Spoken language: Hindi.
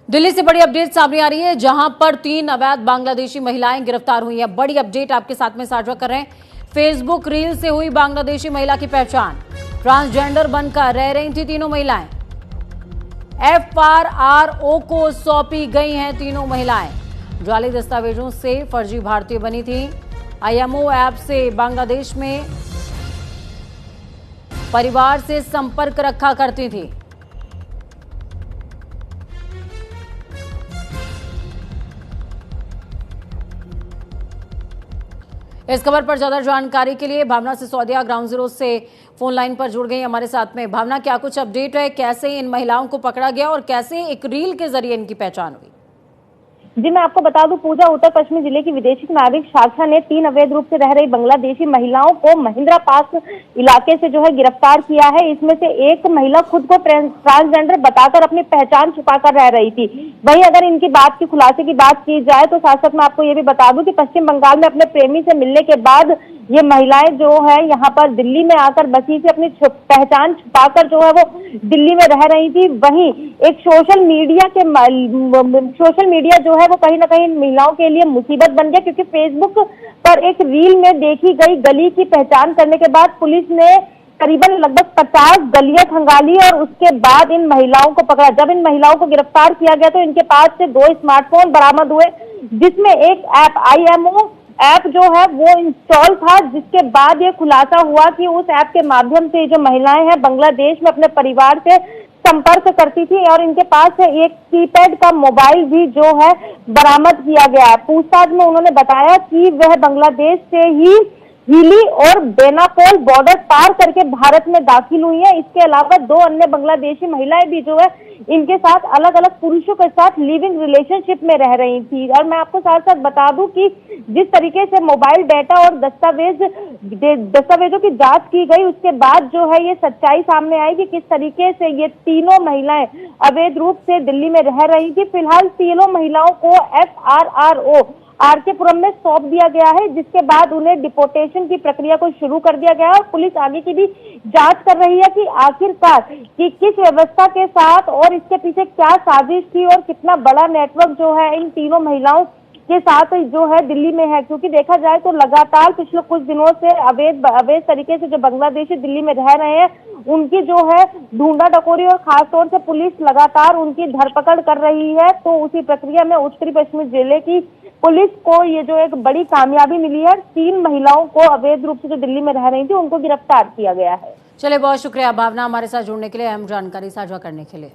दिल्ली से बड़ी अपडेट सामने आ रही है, जहां पर 3 अवैध बांग्लादेशी महिलाएं गिरफ्तार हुई हैं। बड़ी अपडेट आपके साथ में साझा कर रहे हैं। फेसबुक रील से हुई बांग्लादेशी महिला की पहचान। ट्रांसजेंडर बनकर रह रही थी तीनों महिलाएं। FRRO को सौंपी गई हैं तीनों महिलाएं। जाली दस्तावेजों से फर्जी भारतीय बनी थी। IMO ऐप से बांग्लादेश में परिवार से संपर्क रखा करती थी। इस खबर पर ज्यादा जानकारी के लिए भावना सिसोदिया ग्राउंड जीरो से फोन लाइन पर जुड़ गई हमारे साथ में। भावना, क्या कुछ अपडेट है? कैसे इन महिलाओं को पकड़ा गया और कैसे एक रील के जरिए इनकी पहचान हुई? जी, मैं आपको बता दूं, पूजा उत्तर पश्चिमी जिले की विदेशी नागरिक शाखा ने 3 अवैध रूप से रह रही बांग्लादेशी महिलाओं को महिंद्रा पास इलाके से गिरफ्तार किया है। इसमें से एक महिला खुद को ट्रांसजेंडर बताकर अपनी पहचान छुपाकर रह रही थी। वहीं अगर इनकी बात की खुलासे की बात की जाए तो साथ साथ मैं आपको ये भी बता दूं कि पश्चिम बंगाल में अपने प्रेमी से मिलने के बाद ये महिलाएं यहाँ पर दिल्ली में आकर बसी से अपनी पहचान छुपाकर वो दिल्ली में रह रही थी। वहीं एक सोशल मीडिया वो कहीं ना कहीं महिलाओं के लिए मुसीबत बन गया, क्योंकि फेसबुक पर एक रील में देखी गई गली की पहचान करने के बाद पुलिस ने करीबन लगभग 50 गलियां खंगाली और उसके बाद इन महिलाओं को पकड़ा। जब इन महिलाओं को गिरफ्तार किया गया तो इनके पास से 2 स्मार्टफोन बरामद हुए, जिसमें एक ऐप IMO ऐप वो इंस्टॉल था, जिसके बाद ये खुलासा हुआ कि उस ऐप के माध्यम से जो महिलाएं हैं बांग्लादेश में अपने परिवार से संपर्क करती थी और इनके पास से एक कीपैड का मोबाइल भी बरामद किया गया है। पूछताछ में उन्होंने बताया कि वह बांग्लादेश से ही हिली और बेनापोल बॉर्डर पार करके भारत में दाखिल हुई है। इसके अलावा 2 अन्य बांग्लादेशी महिलाएं भी इनके साथ अलग अलग पुरुषों के साथ लिविंग रिलेशनशिप में रह रही थी। और मैं आपको साथ साथ बता दूं कि जिस तरीके से मोबाइल डाटा और दस्तावेजों की जांच की गई, उसके बाद ये सच्चाई सामने आई कि किस तरीके से ये तीनों महिलाएं अवैध रूप से दिल्ली में रह रही थी। फिलहाल तीनों महिलाओं को FRRO RK-पुरम में सौंप दिया गया है, जिसके बाद उन्हें डिपोर्टेशन की प्रक्रिया को शुरू कर दिया गया है और पुलिस आगे की भी जांच कर रही है कि आखिरकार कि किस व्यवस्था के साथ और इसके पीछे क्या साजिश थी और कितना बड़ा नेटवर्क इन तीनों महिलाओं के साथ दिल्ली में है। क्योंकि देखा जाए तो लगातार पिछले कुछ दिनों से अवैध तरीके से जो बांग्लादेशी दिल्ली में रह रहे हैं, उनकी ढूंढा टकोरी और खास तौर से पुलिस लगातार उनकी धरपकड़ कर रही है। तो उसी प्रक्रिया में उत्तरी पश्चिमी जिले की पुलिस को ये एक बड़ी कामयाबी मिली है। 3 महिलाओं को अवैध रूप से जो दिल्ली में रह रही थी उनको गिरफ्तार किया गया है। चलिए, बहुत शुक्रिया भावना हमारे साथ जुड़ने के लिए, अहम जानकारी साझा करने के लिए।